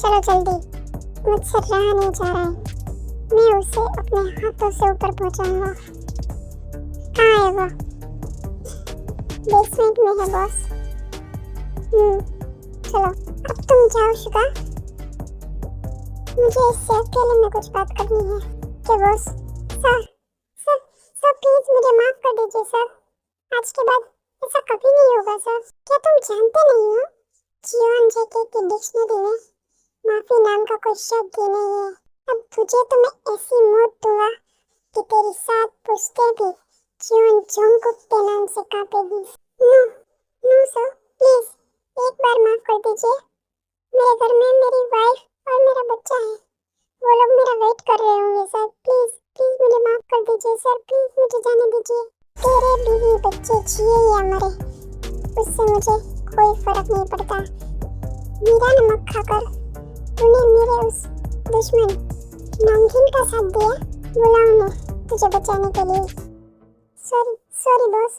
चलो जल्दी, मुझसे रहा नहीं जा रहा है। मैं उसे अपने हाथों से ऊपर पहुंचाऊंगा। कहाँ है वो? बेसमेंट में है बॉस। चलो अब तुम जाओ शिका, मुझे इससे अकेले में कुछ बात करनी है। क्या boss? Sir sir sir please मुझे माफ कर दीजिए सर, आज के बाद ऐसा कभी नहीं होगा सर। क्या तुम जानते नहीं हो जियोन जेके की डिक्शनरी में माफी नाम का कोई शब्द ही नहीं है। अब तुझे तो मैं ऐसी मौत दूंगा कि तेरी 7 पुश्तें भी जियोन जोंगकुक के नाम से कांपेगी। नो नो सर प्लीज एक बार माफ कर दीजिए। मेरे घर में मेरी वाइफ और मेरा बच्चा है, वो लोग मेरा वेट कर रहे होंगे सर। प्लीज प्लीज मुझे माफ कर दीजिए सर, प्लीज मुझे जाने दीजिए। तेरे बीवी बच्चे जिए या मरे उससे मुझे कोई फर्क नहीं पड़ता। मेरा नमक खाकर तूने मेरे उस दुश्मन नामकीन का साथ दिया, बुलाओ उन्हें तुझे बचाने के लिए। Sorry sorry boss,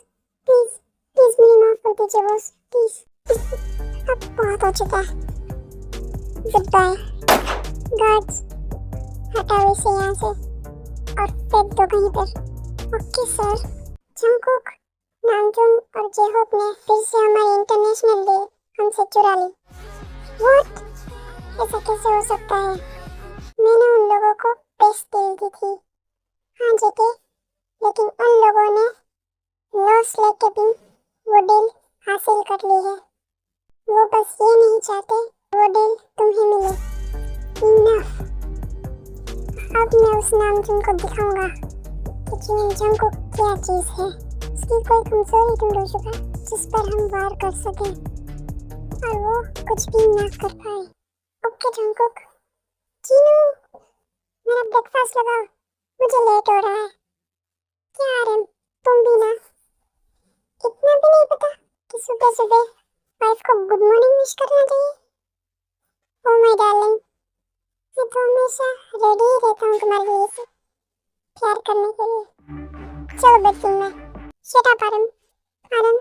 please please मुझे माफ कर दीजिए बॉस प्लीज। अब बहुत हो चुका है, गुड बाय। गार्ड्स हटाओ इसे यहाँ से और फेंक दो कहीं पर। Okay sir. जंगकुक, नामजून और जेहोक ने फिर से हमारी इंटरनेशनल डे हमसे चुरा ली। व्हाट? ऐसा कैसे हो सकता है? मैंने उन लोगों को बेस्ट डील दी थी। हाँ जेके, लेकिन उन लोगों ने लॉस लेके भी वो डील हासिल कर ली है। वो बस ये नहीं चाहते वो डील तुम्हें मिले। इनफ। अब मैं उस नामजून को दिखाऊंगा कि जियोन जोंगकुक क्या चीज है। उसकी कोई कमजोरी ढूंढो शुगा जिस पर हम वार कर सकें और वो कुछ भी ना कर पाए। Okay Jungkook. जीनू, मेरा ब्रेकफास्ट लगाओ, मुझे लेट हो रहा है। क्या आरम, तुम भी ना? इतना भी नहीं पता कि सुबह सुबह वाइफ को गुड मॉर्निंग विश करना चाहिए? ओह माय डार्लिंग, मैं तो हमेशा रेडी ही रहता हूँ तुम्हारे लिए से प्यार करने के लिए। चलो बेडरूम में। Shut up आरम। आरम,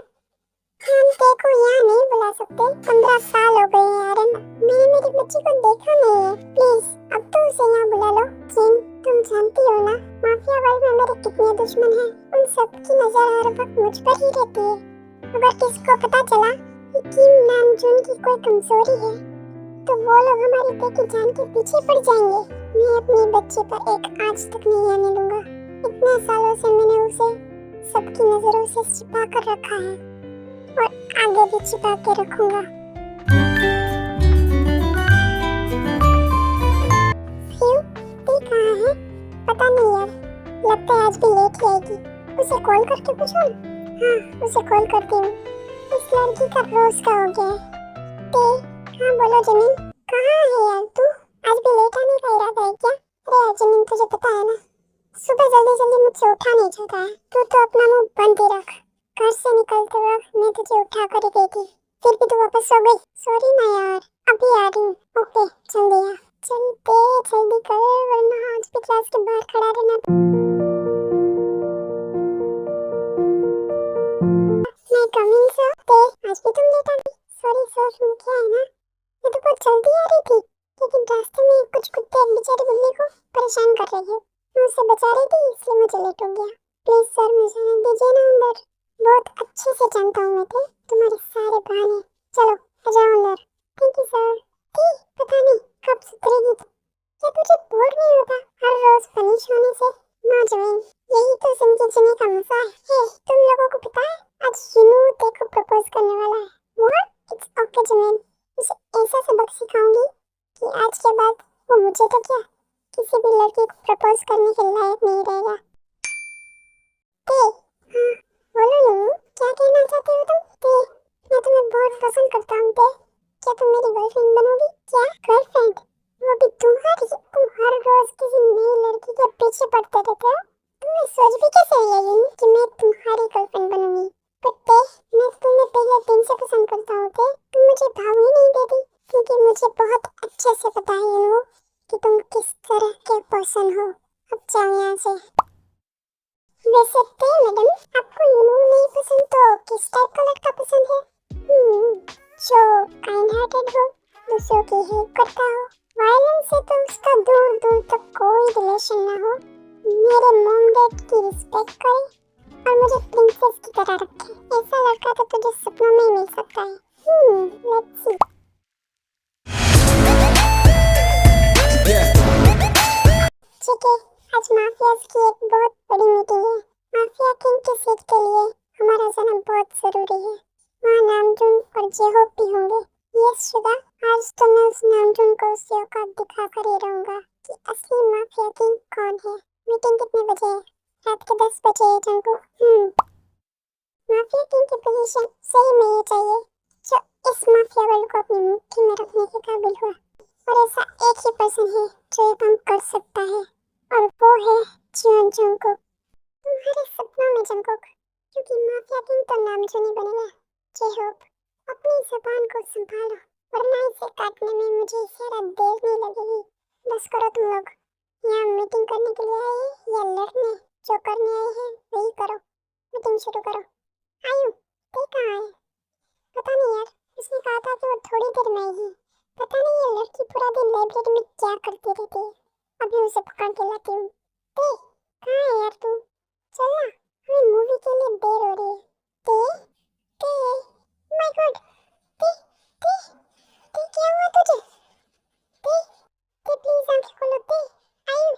हम तेको यहाँ नहीं बुला सकते, 15 साल हो गए हैं आरम, मैंने मेरी बच्ची को देखा नहीं है। प्लीज अब तो उसे यहाँ बुला लो। जिन, तुम जानती हो ना माफिया वर्ल्ड में मेरे कितने दुश्मन हैं, उन सब की नजर हर वक्त मुझ पर ही रहती है। अगर किसी को पता चला कि किम नामजून की कोई कमजोरी है तो वो लोग हमारी बेटी जान के पीछे पड़ जाएंगे। मैं अपनी बच्ची पर एक आंच तक नहीं आने दूंगा। इतने सालों से मैंने उसे सबकी नजरों से छिपा कर रखा है और आगे भी छिपा के रखूंगा। ये कहाँ है? पता नहीं यार, लगता है आज भी लेट ही आएगी। उसे कॉल करके पूछो। हाँ, उसे कॉल करती हूँ। इस लड़की का रोज का हो गया है। हाँ बोलो जमीन, कहाँ है यार तू? आज भी लेट आने का इरादा है क्या? अरे यार जमीन, तुझे पता है ना सुबह जल्दी जल्दी मुझसे उठा नहीं जाता है। तू तो अपना मुंह बंद ही रख। घर से निकलते वक्त मैं तुझे उठा कर ही गई थी, फिर भी तू वापस सो गई। सॉरी ना यार, अभी आ रही हूँ। ओके जल्दी आ, जल्दी कर वरना आज भी क्लास के बाहर खड़ा रहना। मैं कमिंग सर। आज भी तुम लेट आ गई। सॉरी सर, क्या है ना, मैं तो बहुत जल्दी आ रही थी लेकिन रास्ते में कुछ कुत्ते एक बेचारी बिल्ली को परेशान कर रहे थे, मैं उससे बचा रही थी इसलिए मुझे लेट हो गया। प्लीज सर मुझे आने दीजिए ना अंदर, बहुत अच्छे से जानता हूँ मैं तुम्हारे सारे बहाने। चलो आ जाओ अंदर। Thank you sir. पता नहीं कब सुधरेगी तू। क्या तुझे बोर नहीं होता हर रोज पनिश होने से? नौजवान, यही तो जिंदगी जीने का मजा है। तुम लोगों को पता है आज शिनू तेको प्रपोज करने वाला है। व्हाट? इट्स ओके जमीन, उसे ऐसा सबक सिखाऊंगी कि आज के बाद वो मुझे तो क्या किसी भी लड़की को प्रपोज करने के लायक नहीं रहेगा। हाँ बोलो यूं, क्या कहना चाहते हो तुम? मैं तुम्हें बहुत पसंद करता हूँ। क्या तुम मेरी गर्लफ्रेंड बनोगी? क्या गर्लफ्रेंड? वो भी तुम्हारी? तुम हर रोज किसी नई लड़की के पीछे पड़ते रहते हो। तुम्हें सोच भी कैसे आई यूं कि मैं तुम्हारी गर्लफ्रेंड बनूंगी? पर मैं तुम्हें पहले दिन से पसंद करता हूँ। तुम मुझे भाव ही नहीं देती क्योंकि मुझे बहुत अच्छे से पता है यूं कि तुम किस तरह के पर्सन हो। अब जाओ यहाँ से। वैसे मैडम, आपको यूं नहीं पसंद तो किस टाइप का लड़का पसंद है? जो काइंड हार्टेड हो, दूसरों की हेल्प करता हो, वायलेंस से तो उसका दूर दूर तक कोई रिलेशन ना हो, मेरे मॉम डैड की रिस्पेक्ट करे और मुझे प्रिंसेस की तरह रखे। ऐसा लड़का तो तुझे सपनों में ही मिल सकता है। Let's see. ठीक है, आज माफियाज की एक बहुत बड़ी मीटिंग है। माफिया किंग की सीट के लिए हमारा जाना बहुत जरूरी है। वहाँ नामजून और जेहोप भी होंगे। यस शुदा, आज तो मैं उस नामजून को उसकी औकात दिखा कर ही रहूंगा कि असली माफिया किंग कौन है। मीटिंग कितने बजे है? रात के 10 बजे है जंकू। माफिया किंग की पोजीशन सही में ये चाहिए जो इस माफिया वर्ल्ड को अपनी मुट्ठी में रखने के काबिल हो। और ऐसा एक ही पर्सन है जो ये काम कर सकता है और वो है जियोन जंगकुक। तुम्हारे सपनों में जंगकुक, क्योंकि माफिया किंग तो नामजून ही बनेगा। जेहोप, अपनी जबान को संभालो वरना इसे काटने में मुझे जरा देर नहीं लगेगी। बस करो तुम लोग, यहाँ मीटिंग करने के लिए आए हैं या लड़ने? जो करने आए हैं वही करो। मीटिंग शुरू करो। आयु, ते कहाँ है? पता नहीं यार, उसने कहा था कि वो थोड़ी देर में आएगी। पता नहीं ये लड़की पूरा दिन लाइब्रेरी में क्या करती रहती है। अभी उसे पकड़ के लाती हूँ। ते, कहाँ है यार तू? चल ना, हमें मूवी के लिए देर हो रही है। ते, माय गॉड, ते, ते, ते क्या हुआ तुझे? ते प्लीज आंखें खोलो। ते, आयु,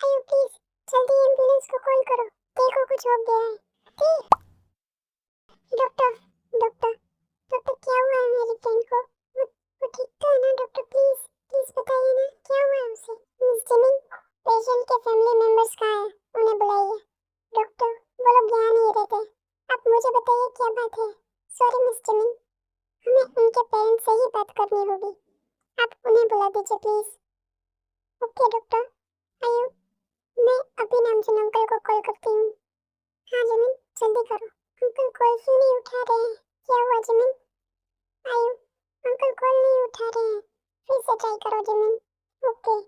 आयु प्लीज, जल्दी एम्बुलेंस को कॉल करो। ते को कुछ हो गया है। ते, डॉक्टर, डॉक्टर, डॉक्टर क्या हुआ है मेरी फ्रेंड को? वो ठीक तो है ना डॉक्टर? प्लीज प्लीज बताइए ना क्या हुआ है उसे। मिस जिमिन, पेशेंट के फैमिली मेंबर्स कहाँ हैं? उन्हें बुलाइए। डॉक्टर, वो लोग यहाँ नहीं रहते। आप मुझे बताइए क्या बात है। सॉरी मिस जिमिन, हमें उनके पेरेंट्स से ही बात करनी होगी। आप उन्हें बुला दीजिए प्लीज। Okay doctor. आयु, मैं अभी नामजून अंकल को कॉल करती हूँ। हाँ जिमिन, जल्दी करो। अंकल कॉल क्यों नहीं उठा रहे हैं? क्या हुआ जिमिन? आयु, अंकल कॉल नहीं उठा रहे हैं। फिर से ट्राई करो जिमिन। ओके।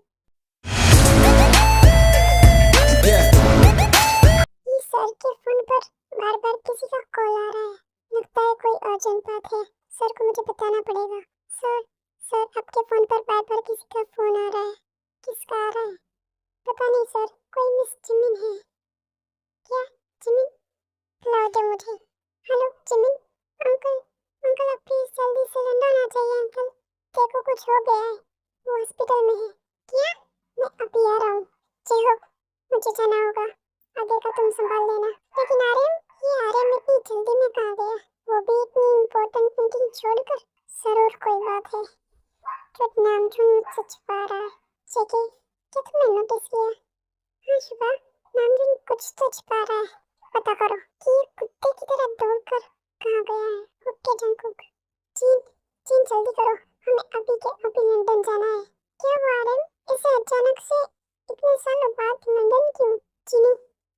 ये सर के फोन पर बार बार किसी का कॉल आ रहा है। लगता है कोई अर्जेंट बात है। सर को मुझे बताना पड़ेगा। सर, सर आपके फोन पर बार बार किसी का फोन आ रहा है। किसका आ रहा है? पता नहीं सर, कोई मिस जिमिन है क्या? जिमिन, बुलाओ दे मुझे। हेलो जिमिन, अंकल, अंकल आप प्लीज जल्दी से लंदन आ जाइए अंकल। देखो कुछ हो गया है, वो हॉस्पिटल में है। क्या? मैं अभी आ रहा हूँ। जेहोप, मुझे जाना होगा, आगे का तुम संभाल लेना। लेकिन आर्यन, ये आर्यन इतनी जल्दी में कहाँ गया? वो भी इतनी इम्पोर्टेंट मीटिंग छोड़कर। जरूर कोई बात है जो नामजून मुझसे छुपा रहा है। जेके, क्या तुमने नोटिस किया? हाँ शुभा, नामजून कुछ तो छुपा रहा है। पता करो कि ये कुत्ते की तरह दौड़कर कहाँ गया है। Okay Jungkook. चीन, चीन जल्दी करो, हमें अभी के अभी लंदन जाना है। क्या हुआ आर्यन, इसे अचानक से इतने सालों बाद लंदन क्यों? चीनी,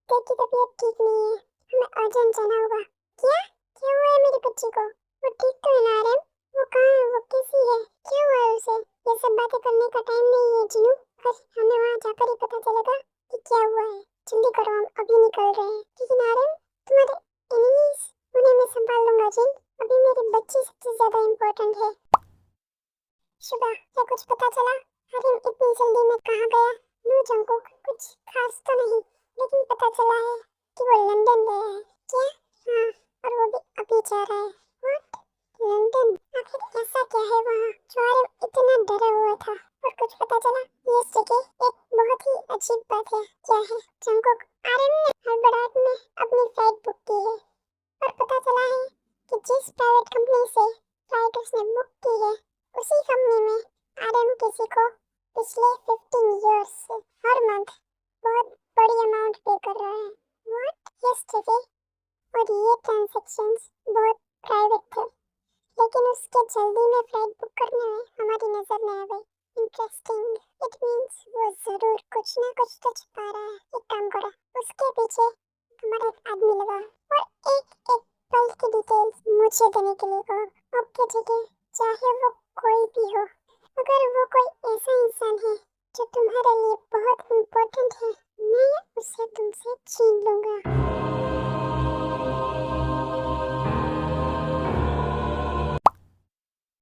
तेरी की तबीयत ठीक नहीं है, हमें अर्जेंट जाना होगा। क्या? क्या हुआ है मेरी बच्ची को? वो ठीक तो है ना आर्यन? वो कहाँ है? वो कैसी है? क्या हुआ है उसे? ये सब बातें करने का टाइम नहीं है जिनू। हमें वहाँ जाकर ही पता चलेगा कि क्या हुआ है। जल्दी करो, हम अभी निकल रहे हैं। लेकिन आर्यन, तुम्हारे एनिमीज, उन्हें मैं संभाल लूंगा जिन। अभी मेरी बच्ची सबसे ज्यादा इम्पोर्टेंट है। शुभा, क्या कुछ पता चला? आर्यन इतनी जल्दी में कहाँ गया? नो जंगकुक, कुछ खास तो नहीं, लेकिन पता चला है कि वो लंदन गया है। क्या? हाँ, और वो भी अभी जा रहा है। व्हाट? लंदन? आखिर ऐसा क्या है वहाँ जो आर्यन इतना डरा हुआ था? और कुछ पता चला? यस जेके, एक बहुत ही अजीब बात है। क्या है? जंगकुक, आर्यन ने हड़बड़ाहट में अपनी फ्लाइट बुक की है और पता चला है कि जिस प्राइवेट कंपनी से फ्लाइट उसने बुक की है उसी कंपनी में आर्यन किसी को पिछले 15 इयर्स से हर मंथ बहुत बड़ी अमाउंट पे कर रहा है। व्हाट? यस जेके, और ये ट्रांजैक्शंस बहुत प्राइवेट थे, लेकिन उसके जल्दी में फ्लाइट बुक करने में हमारी नजर न आवे। इंटरेस्टिंग, इट मींस वो जरूर कुछ ना कुछ तो छुपा रहा है। एक काम करो, उसके पीछे हमारा एक आदमी लगा और एक एक पल की डिटेल्स मुझे देने के लिए कहो। ओके ठीक है, चाहे वो कोई भी हो। अगर वो कोई ऐसा इंसान है जो तुम्हारे लिए बहुत इम्पोर्टेंट है, मैं उसे तुमसे छीन लूंगा।